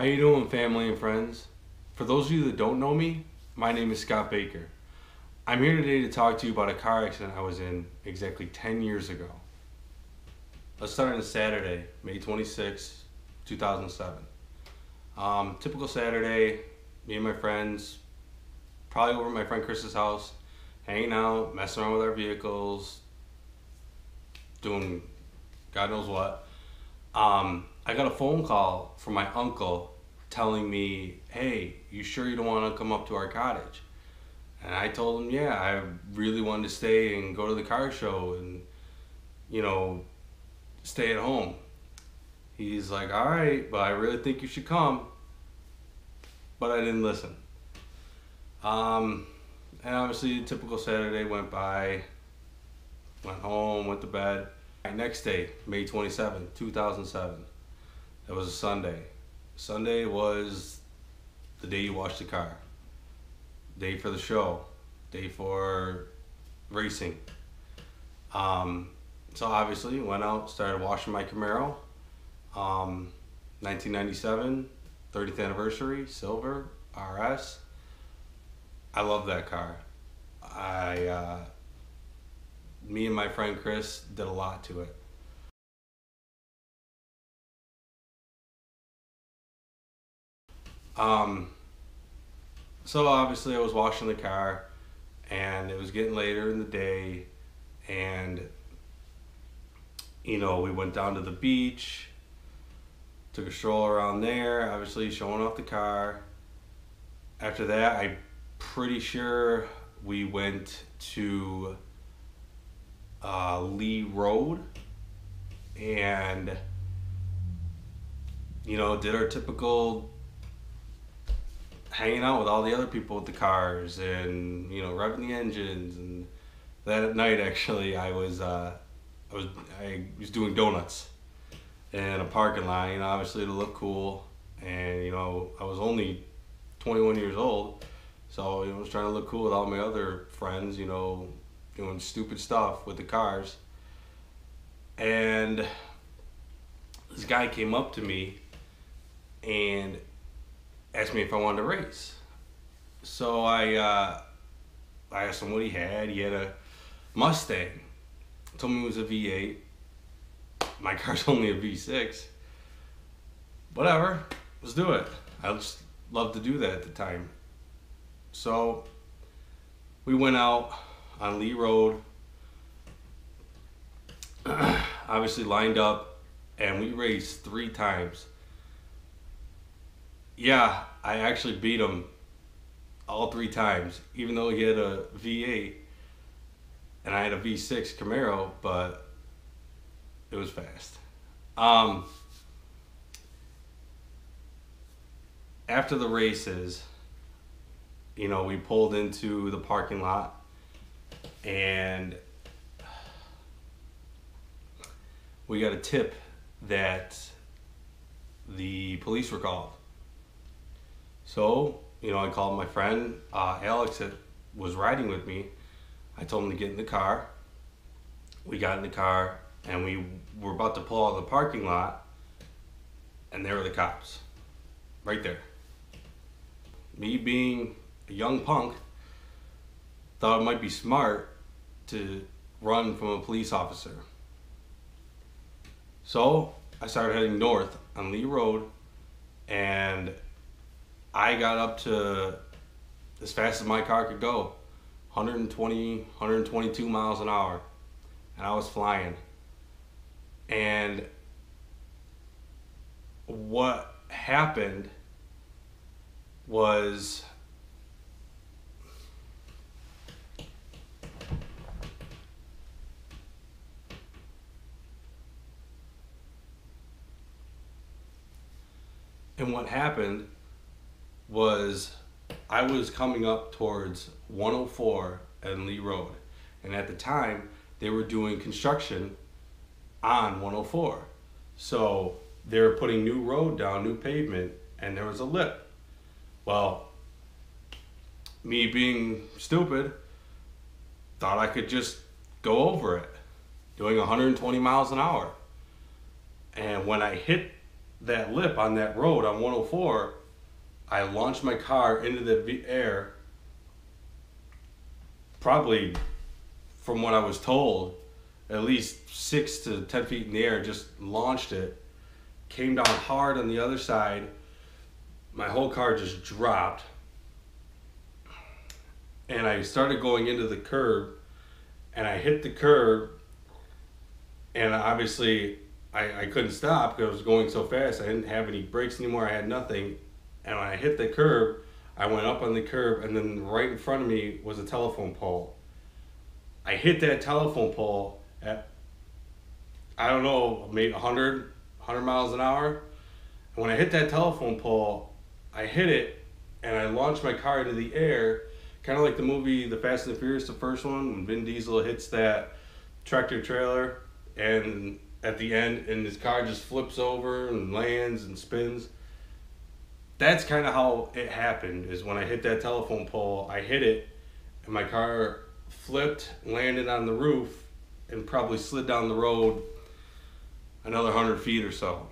How you doing, family and friends? For those of you that don't know me, my name is Scott Baker. I'm here today to talk to you about a car accident I was in exactly 10 years ago. Let's start on a Saturday, May 26, 2007. Typical Saturday, me and my friends, probably over at my friend Chris's house, hanging out, messing around with our vehicles, doing God knows what. I got a phone call from my uncle telling me, hey, you sure you don't want to come up to our cottage? And I told him, yeah, I really wanted to stay and go to the car show and, stay at home. He's like, all right, but I really think you should come. But I didn't listen. And obviously, a typical Saturday went by, went home, went to bed. Next day, May 27th, 2007. That was a Sunday. Sunday was the day you washed the car. Day for the show. Day for racing. So obviously, went out, started washing my Camaro. 1997, 30th anniversary, silver, RS. I love that car. Me and my friend Chris did a lot to it. So obviously I was washing the car and it was getting later in the day, and we went down to the beach, took a stroll around there, obviously showing off the car. After that, I'm pretty sure we went to Lee Road and did our typical hanging out with all the other people with the cars and revving the engines. And that night actually I was doing donuts in a parking lot, obviously to look cool. And I was only 21 years old, so I was trying to look cool with all my other friends, doing stupid stuff with the cars. And this guy came up to me and asked me if I wanted to race. So I asked him what he had. He had a Mustang. Told me it was a V8. My car's only a V6. Whatever, let's do it. I just loved to do that at the time. So we went out on Lee Road, obviously lined up, and we raced 3 times. Yeah, I actually beat him all 3 times, even though he had a V8 and I had a V6 Camaro, but it was fast. After the races, we pulled into the parking lot and we got a tip that the police were called. So, I called my friend Alex that was riding with me. I told him to get in the car. We got in the car and we were about to pull out of the parking lot, and there were the cops right there. Me being a young punk, thought it might be smart to run from a police officer. So I started heading north on Lee Road, and I got up to as fast as my car could go, 120, 122 miles an hour, and I was flying. And what happened was I was coming up towards 104 and Lee Road, and at the time they were doing construction on 104. So they were putting new road down, new pavement, and there was a lip. Well, me being stupid, thought I could just go over it, doing 120 miles an hour. And when I hit that lip on that road on 104, I launched my car into the air, probably from what I was told, at least 6 to 10 feet in the air, just launched it, came down hard on the other side. My whole car just dropped. And I started going into the curb, and I hit the curb, and obviously I couldn't stop because I was going so fast. I didn't have any brakes anymore. I had nothing. And when I hit the curb, I went up on the curb, and then right in front of me was a telephone pole. I hit that telephone pole at, I don't know, maybe 100 miles an hour. And when I hit that telephone pole, I hit it, and I launched my car into the air, kind of like the movie The Fast and the Furious, the first one, when Vin Diesel hits that tractor trailer, and at the end, and his car just flips over and lands and spins. That's kind of how it happened, is when I hit that telephone pole, I hit it, and my car flipped, landed on the roof, and probably slid down the road another 100 feet or so.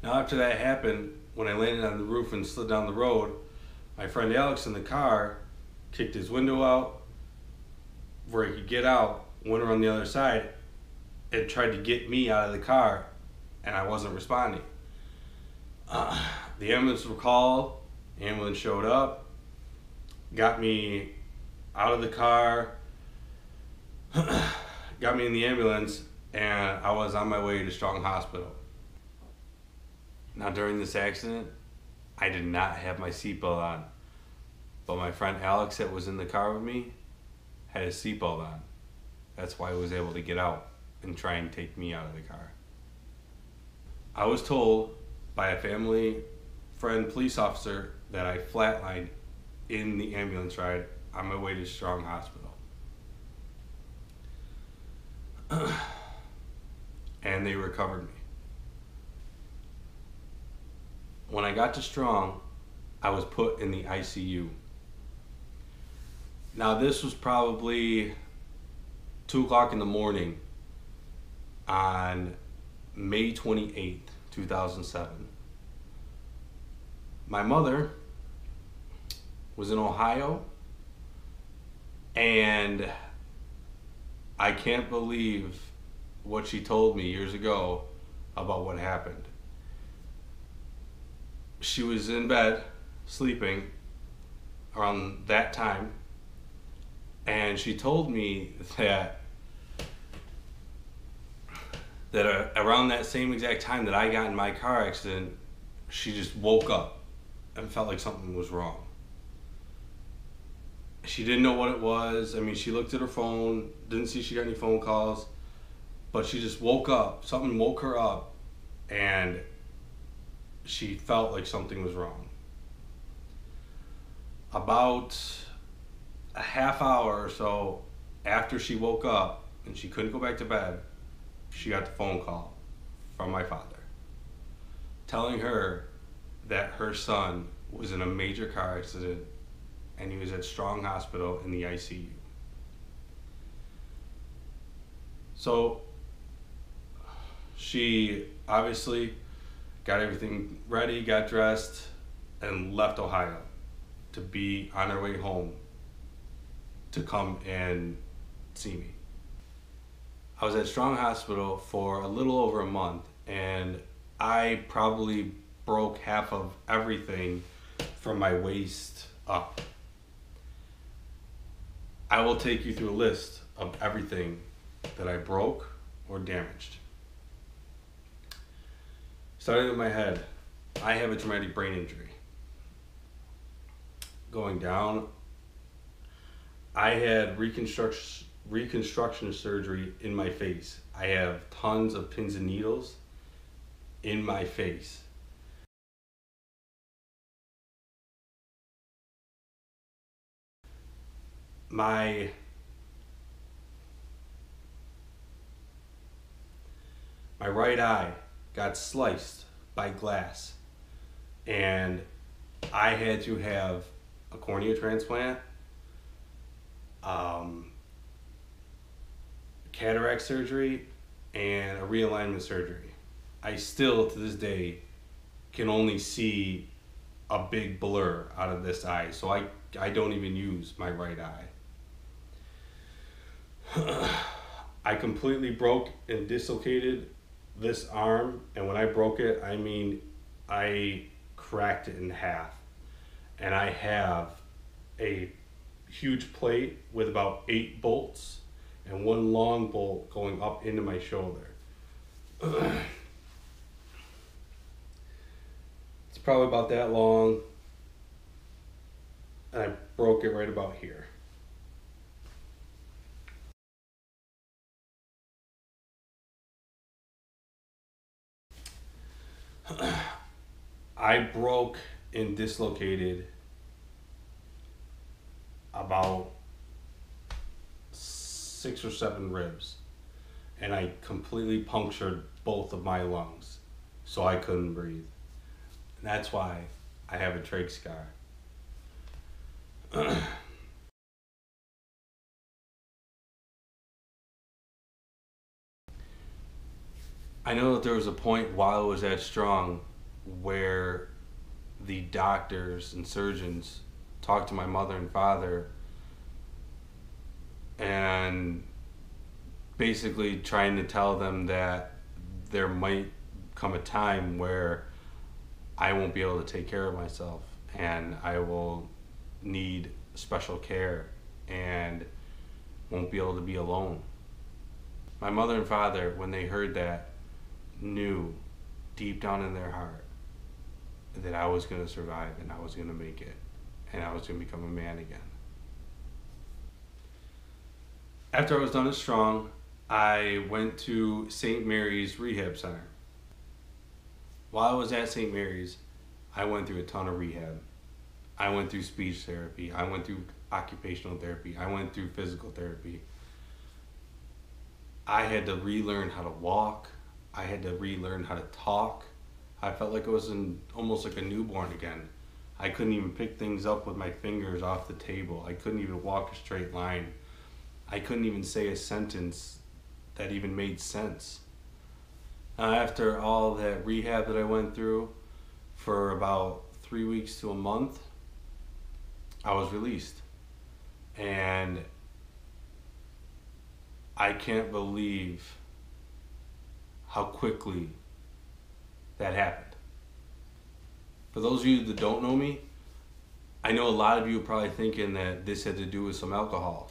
Now after that happened, when I landed on the roof and slid down the road, my friend Alex in the car kicked his window out where he could get out, went around the other side, and tried to get me out of the car, and I wasn't responding. The ambulance were called, the ambulance showed up, got me out of the car, got me in the ambulance, and I was on my way to Strong Hospital. Now during this accident, I did not have my seatbelt on, but my friend Alex that was in the car with me had his seatbelt on. That's why he was able to get out and try and take me out of the car. I was told by a family friend police officer that I flatlined in the ambulance ride on my way to Strong Hospital. And they recovered me. When I got to Strong, I was put in the ICU. Now this was probably 2 o'clock in the morning on May 28th, 2007. My mother was in Ohio, and I can't believe what she told me years ago about what happened. She was in bed, sleeping around that time, and she told me that around that same exact time that I got in my car accident, she just woke up and felt like something was wrong. She didn't know what it was. I mean, she looked at her phone, didn't see she got any phone calls, but she just woke up. Something woke her up, and she felt like something was wrong. About a half hour or so after she woke up and she couldn't go back to bed, she got the phone call from my father telling her that her son was in a major car accident and he was at Strong Hospital in the ICU. So she obviously got everything ready, got dressed, and left Ohio to be on her way home to come and see me. I was at Strong Hospital for a little over a month, and I probably broke half of everything from my waist up. I will take you through a list of everything that I broke or damaged. Starting with my head, I have a traumatic brain injury. going down, I had reconstruction surgery in my face. I have tons of pins and needles in my face. My right eye got sliced by glass, and I had to have a cornea transplant, cataract surgery, and a realignment surgery. I still, to this day, can only see a big blur out of this eye, so I don't even use my right eye. I completely broke and dislocated this arm, and when I broke it, I mean, I cracked it in half. And I have a huge plate with about 8 bolts and one long bolt going up into my shoulder. It's probably about that long, and I broke it right about here. I broke and dislocated about 6 or 7 ribs, and I completely punctured both of my lungs, so I couldn't breathe. And that's why I have a trach scar. I know that there was a point while I was at Strong where the doctors and surgeons talked to my mother and father and basically trying to tell them that there might come a time where I won't be able to take care of myself and I will need special care and won't be able to be alone. My mother and father, when they heard that, knew deep down in their heart that I was going to survive and I was going to make it and I was going to become a man again. After I was done at Strong, I went to St. Mary's Rehab Center. While I was at St. Mary's, I went through a ton of rehab. I went through speech therapy. I went through occupational therapy. I went through physical therapy. I had to relearn how to walk. I had to relearn how to talk. I felt like I was almost like a newborn again. I couldn't even pick things up with my fingers off the table. I couldn't even walk a straight line. I couldn't even say a sentence that even made sense. After all that rehab that I went through for about 3 weeks to a month, I was released. And I can't believe how quickly that happened. For those of you that don't know me, I know a lot of you are probably thinking that this had to do with some alcohol.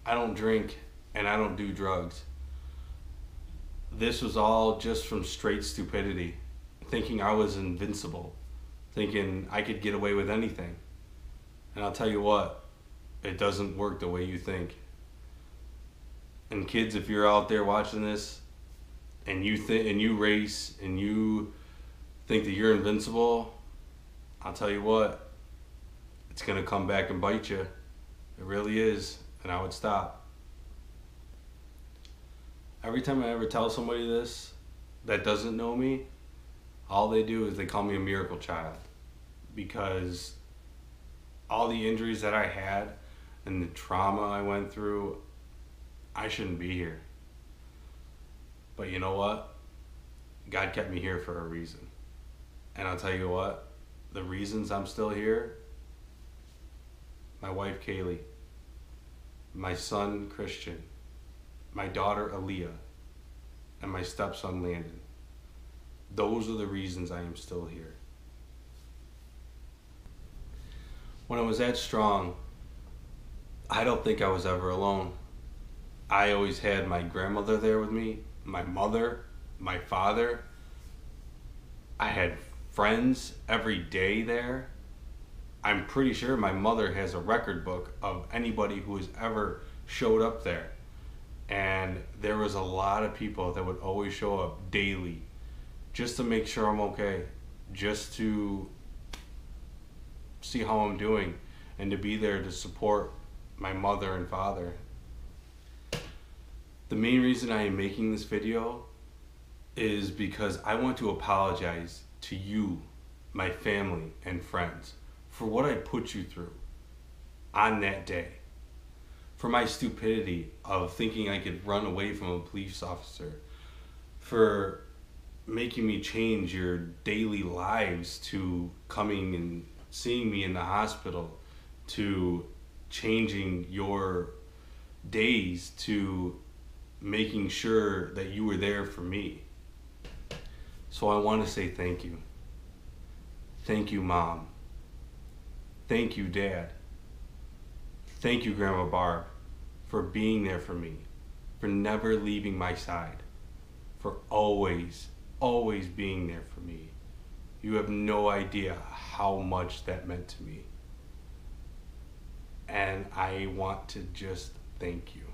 I don't drink and I don't do drugs. This was all just from straight stupidity, thinking I was invincible, thinking I could get away with anything. And I'll tell you what, it doesn't work the way you think. And kids, if you're out there watching this and you race and you think that you're invincible, I'll tell you what, it's gonna come back and bite you. It really is, and I would stop. Every time I ever tell somebody this that doesn't know me, all they do is they call me a miracle child, because all the injuries that I had and the trauma I went through, I shouldn't be here. But you know what? God kept me here for a reason. And I'll tell you what, the reasons I'm still here, my wife Kaylee, my son Christian, my daughter Aaliyah, and my stepson Landon. Those are the reasons I am still here. When I was at Strong, I don't think I was ever alone. I always had my grandmother there with me, my mother, my father. I had friends every day there. I'm pretty sure my mother has a record book of anybody who has ever showed up there. And there was a lot of people that would always show up daily just to make sure I'm okay, just to see how I'm doing, and to be there to support my mother and father. The main reason I am making this video is because I want to apologize to you, my family and friends, for what I put you through on that day. For my stupidity of thinking I could run away from a police officer. For making me change your daily lives, to coming and seeing me in the hospital, to changing your days, to making sure that you were there for me. So I want to say thank you. Thank you, Mom. Thank you, Dad. Thank you, Grandma Barb, for being there for me, for never leaving my side, for always, always being there for me. You have no idea how much that meant to me. And I want to just thank you.